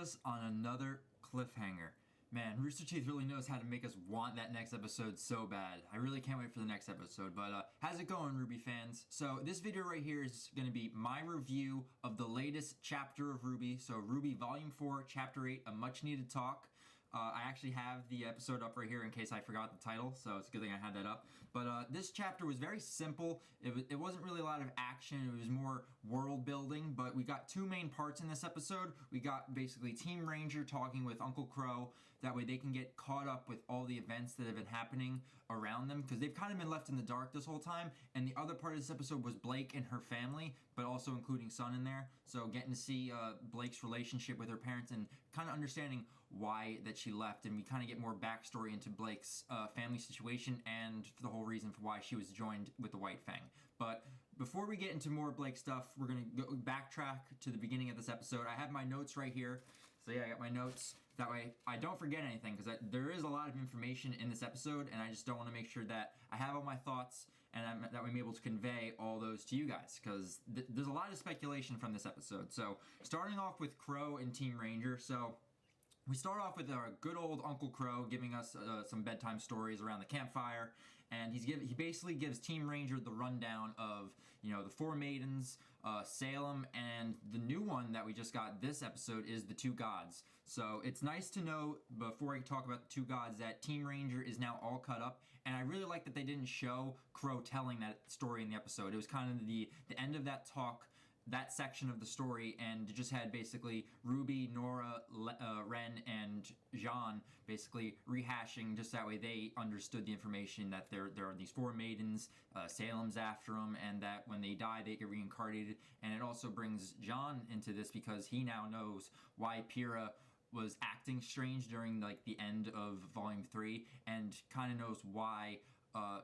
us on another cliffhanger. Man, Rooster Teeth really knows how to make us want that next episode so bad. I really can't wait for the next episode, but how's it going, RWBY fans? So this video right here is going to be my review of the latest chapter of RWBY. So RWBY Volume 4, Chapter 8, A Much Needed Talk. I actually have the episode up right here in case I forgot the title, so it's a good thing I had that up. But this chapter was very simple. It wasn't really a lot of action. It was more world building, but we got two main parts in this episode. We got basically Team Ranger talking with Uncle Qrow. That way they can get caught up with all the events that have been happening around them, because they've kind of been left in the dark this whole time. And the other part of this episode was Blake and her family, but also including Sun in there. So getting to see Blake's relationship with her parents and kind of understanding why that she left, and we kind of get more backstory into Blake's family situation and the whole reason for why she was joined with the White Fang. But before we get into more Blake stuff, we're going to go backtrack to the beginning of this episode. I have my notes right here. So yeah, I got my notes. That way I don't forget anything, because there is a lot of information in this episode, and I just don't want to make sure that I have all my thoughts and that I'm able to convey all those to you guys, because there's a lot of speculation from this episode. So starting off with Qrow and Team Ranger. So we start off with our good old Uncle Qrow giving us some bedtime stories around the campfire, and he basically gives Team Ranger the rundown of, the Four Maidens, Salem, and the new one that we just got this episode is the Two Gods. So it's nice to know, before I talk about the Two Gods, that Team Ranger is now all cut up, and I really like that they didn't show Qrow telling that story in the episode. It was kind of the end of that talk, that section of the story, and it just had basically RWBY, Nora, Ren, and Jean basically rehashing, just that way they understood the information that there are these four maidens, Salem's after them, and that when they die they get reincarnated. And it also brings Jean into this because he now knows why Pyrrha was acting strange during the end of Volume 3, and kind of knows why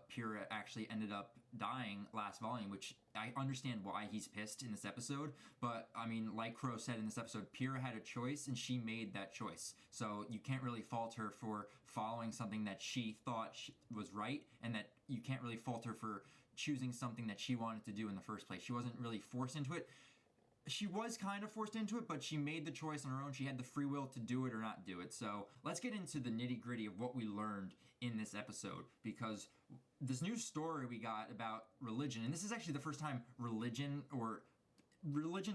Pyrrha actually ended up dying last volume, which I understand why he's pissed in this episode. But I mean, like Qrow said in this episode, Pyrrha had a choice and she made that choice. So you can't really fault her for following something that she thought was right, and that you can't really fault her for choosing something that she wanted to do in the first place. She wasn't really forced into it. She was kind of forced into it, but she made the choice on her own. She had the free will to do it or not do it. So let's get into the nitty-gritty of what we learned in this episode, because this new story we got about religion, and this is actually the first time religion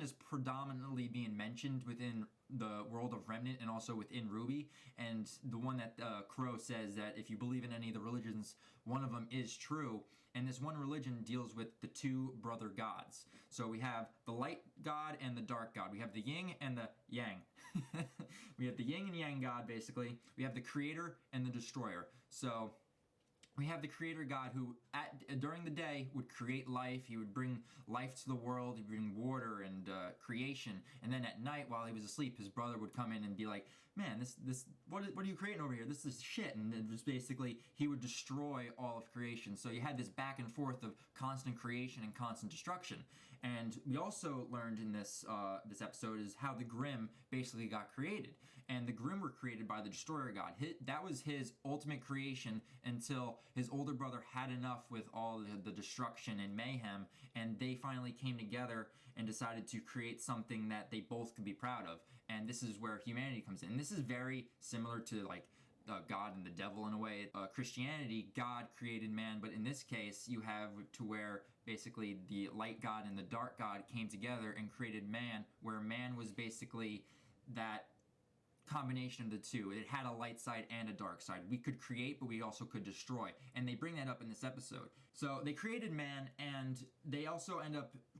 is predominantly being mentioned within the World of Remnant and also within RWBY. And the one that Qrow says that if you believe in any of the religions, one of them is true. And this one religion deals with the two brother gods. So we have the light god and the dark god. We have the yin and the yang. We have the yin and yang god, basically. We have the creator and the destroyer. So we have the creator god who, during the day, would create life. He would bring life to the world. He'd bring water and creation. And then at night, while he was asleep, his brother would come in and be like, "Man, what are you creating over here? This is shit." And it was basically, he would destroy all of creation. So you had this back and forth of constant creation and constant destruction. And we also learned in this episode is how the Grimm basically got created. And the Grimm were created by the destroyer god. That was his ultimate creation until his older brother had enough with all the destruction and mayhem, and they finally came together and decided to create something that they both could be proud of. And this is where humanity comes in. And this is very similar to God and the devil in a way. Christianity, God created man, but in this case you have to where basically the light god and the dark god came together and created man, where man was basically that combination of the two. It had a light side and a dark side. We could create, but we also could destroy. And they bring that up in this episode. So they created man, and they also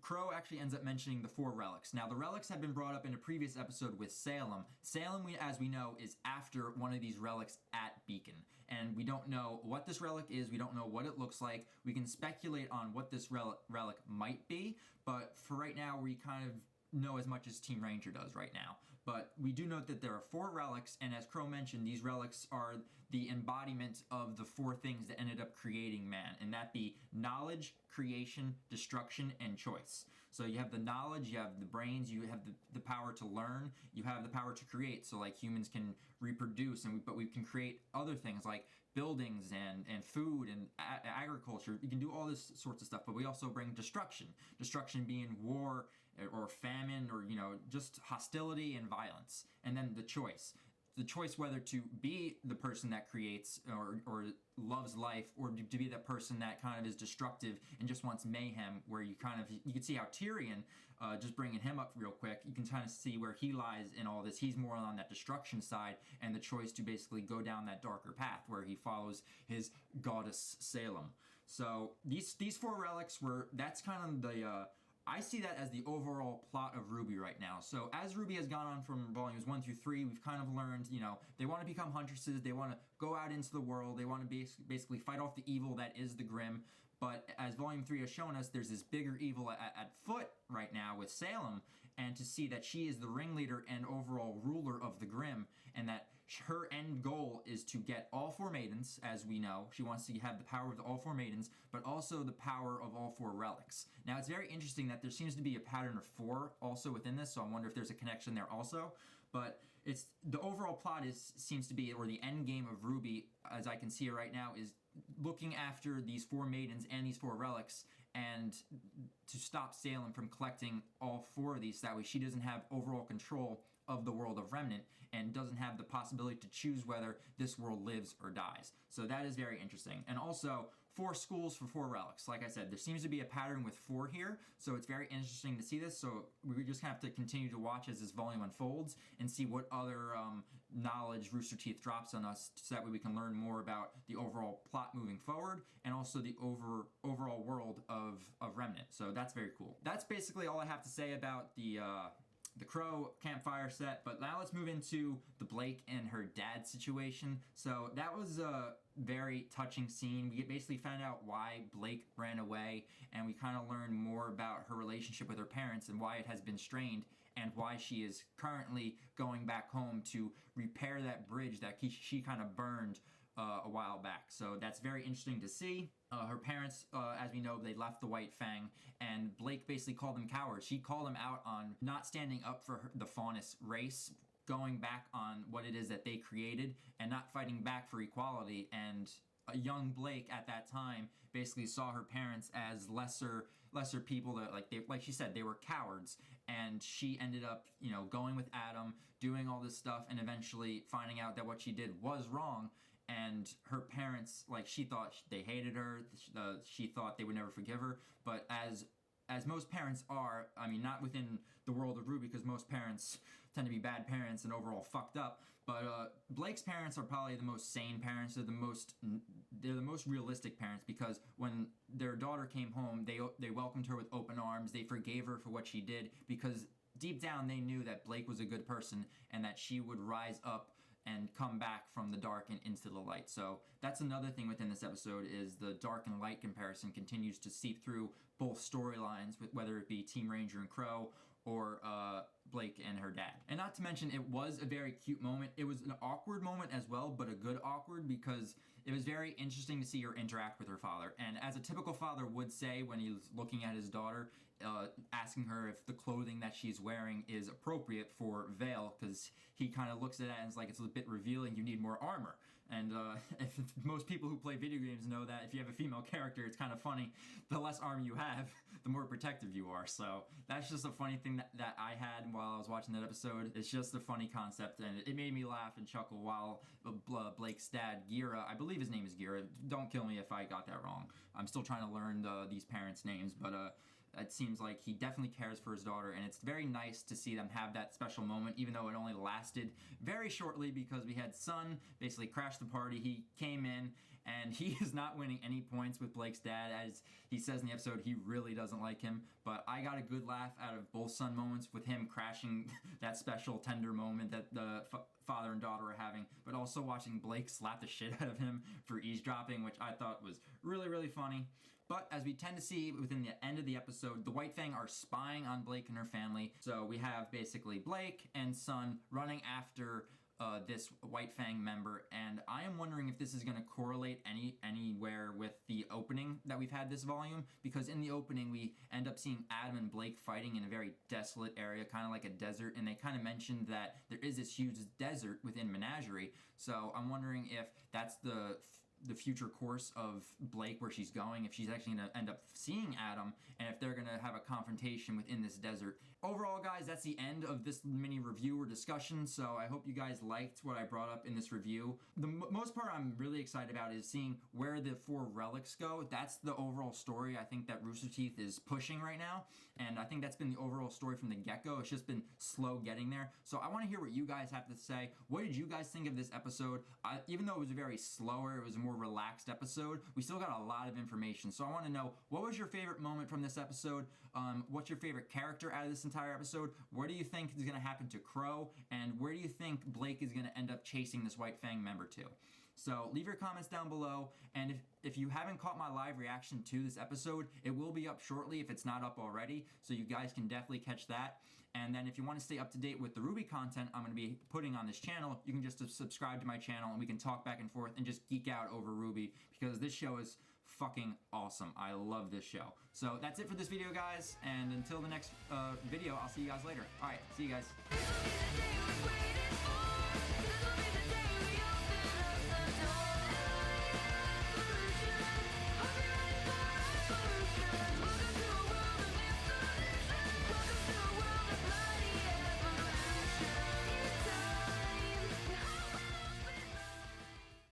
Qrow actually ends up mentioning the Four Relics. Now, the relics have been brought up in a previous episode with Salem. Salem, as we know, is after one of these relics at Beacon. And we don't know what this relic is. We don't know what it looks like. We can speculate on what this relic might be, but for right now, we kind of know as much as Team Ranger does right now. But we do note that there are four relics, and as Qrow mentioned, these relics are the embodiment of the four things that ended up creating man, and that be knowledge, creation, destruction, and choice. So you have the knowledge, you have the brains, you have the power to learn, you have the power to create. So like humans can reproduce, but we can create other things like buildings and food and agriculture. You can do all this sorts of stuff, but we also bring destruction. Destruction being war or famine, or just hostility and violence. And then the choice whether to be the person that creates or loves life, or to be that person that kind of is destructive and just wants mayhem, where you can see how Tyrion, just bringing him up real quick, you can kind of see where he lies in all this. He's more on that destruction side, and the choice to basically go down that darker path where he follows his goddess Salem. So these four relics that's kind of the I see that as the overall plot of RWBY right now. So as RWBY has gone on from volumes 1 through 3, we've kind of learned, they want to become huntresses, they want to go out into the world, they want to basically fight off the evil that is the Grimm. But as volume 3 has shown us, there's this bigger evil at foot right now with Salem, and to see that she is the ringleader and overall ruler of the Grimm, and that her end goal is to get all four maidens, as we know. She wants to have the power of all four maidens, but also the power of all four relics. Now, it's very interesting that there seems to be a pattern of 4 also within this, so I wonder if there's a connection there also. But it's the overall plot seems to be, or the end game of RWBY, as I can see it right now, is looking after these 4 maidens and these 4 relics, and to stop Salem from collecting all 4 of these. That way she doesn't have overall control of the World of Remnant and doesn't have the possibility to choose whether this world lives or dies. So that is very interesting. And also, 4 schools for 4 relics. Like I said, there seems to be a pattern with 4 here, so it's very interesting to see this. So we just have to continue to watch as this volume unfolds and see what other knowledge Rooster Teeth drops on us, so that way we can learn more about the overall plot moving forward, and also the overall world of Remnant. So that's very cool. That's basically all I have to say about the Qrow campfire set. But now let's move into the Blake and her dad situation. So that was a very touching scene. We basically found out why Blake ran away, and we kind of learned more about her relationship with her parents and why it has been strained, and why she is currently going back home to repair that bridge that she kind of burned a while back. So that's very interesting to see. Her parents, as we know, they left the White Fang, and Blake basically called them cowards. She called them out on not standing up for the Faunus race, going back on what it is that they created, and not fighting back for equality. And a young Blake at that time basically saw her parents as lesser people, that like she said, they were cowards. And she ended up, going with Adam, doing all this stuff, and eventually finding out that what she did was wrong. And her parents, she thought they hated her. She thought they would never forgive her. But as most parents are, I mean, not within the world of RWBY, because most parents tend to be bad parents and overall fucked up. But Blake's parents are probably the most sane parents. They're the most realistic parents, because when their daughter came home, they welcomed her with open arms. They forgave her for what she did, because deep down they knew that Blake was a good person and that she would rise up and come back from the dark and into the light. So that's another thing within this episode, is the dark and light comparison continues to seep through both storylines, whether it be Team Ranger and Qrow, or Blake and her dad. And not to mention, it was a very cute moment. It was an awkward moment as well, but a good awkward, because it was very interesting to see her interact with her father. And as a typical father would say when he was looking at his daughter, asking her if the clothing that she's wearing is appropriate for Vale, because he kind of looks at it and is like, it's a bit revealing, you need more armor. And if most people who play video games know that if you have a female character, it's kind of funny. The less armor you have, the more protective you are. So that's just a funny thing that I had while I was watching that episode. It's just a funny concept, and it made me laugh and chuckle while Blake's dad, Gira, I believe his name is Gira. Don't kill me if I got that wrong. I'm still trying to learn these parents' names, but it seems like he definitely cares for his daughter, and it's very nice to see them have that special moment, even though it only lasted very shortly, because we had Sun basically crash the party. He came in, and he is not winning any points with Blake's dad. As he says in the episode, he really doesn't like him, but I got a good laugh out of both Sun moments, with him crashing that special tender moment that the father and daughter are having, but also watching Blake slap the shit out of him for eavesdropping, which I thought was really, really funny. But as we tend to see within the end of the episode, the White Fang are spying on Blake and her family. So we have basically Blake and Sun running after this White Fang member, and I am wondering if this is going to correlate anywhere with the opening that we've had this volume, because in the opening we end up seeing Adam and Blake fighting in a very desolate area, kind of like a desert, and they kind of mentioned that there is this huge desert within Menagerie. So I'm wondering if that's the the future course of Blake, where she's going, if she's actually going to end up seeing Adam, and if they're going to have a confrontation within this desert. Overall, guys, that's the end of this mini review or discussion, so I hope you guys liked what I brought up in this review. The most part I'm really excited about is seeing where the Four Relics go. That's the overall story I think that Rooster Teeth is pushing right now, and I think that's been the overall story from the get-go. It's just been slow getting there. So I want to hear what you guys have to say. What did you guys think of this episode? Even though it was a very slower, it was a more relaxed episode, we still got a lot of information. So I want to know, what was your favorite moment from this episode? What's your favorite character out of this entire episode? What do you think is going to happen to Qrow? And where do you think Blake is going to end up chasing this White Fang member to? So leave your comments down below, and if you haven't caught my live reaction to this episode, it will be up shortly if it's not up already, so you guys can definitely catch that. And then if you want to stay up to date with the RWBY content I'm going to be putting on this channel, you can just subscribe to my channel and we can talk back and forth and just geek out over RWBY, because this show is fucking awesome. I love this show. So that's it for this video, guys, and until the next video, I'll see you guys later. Alright, see you guys.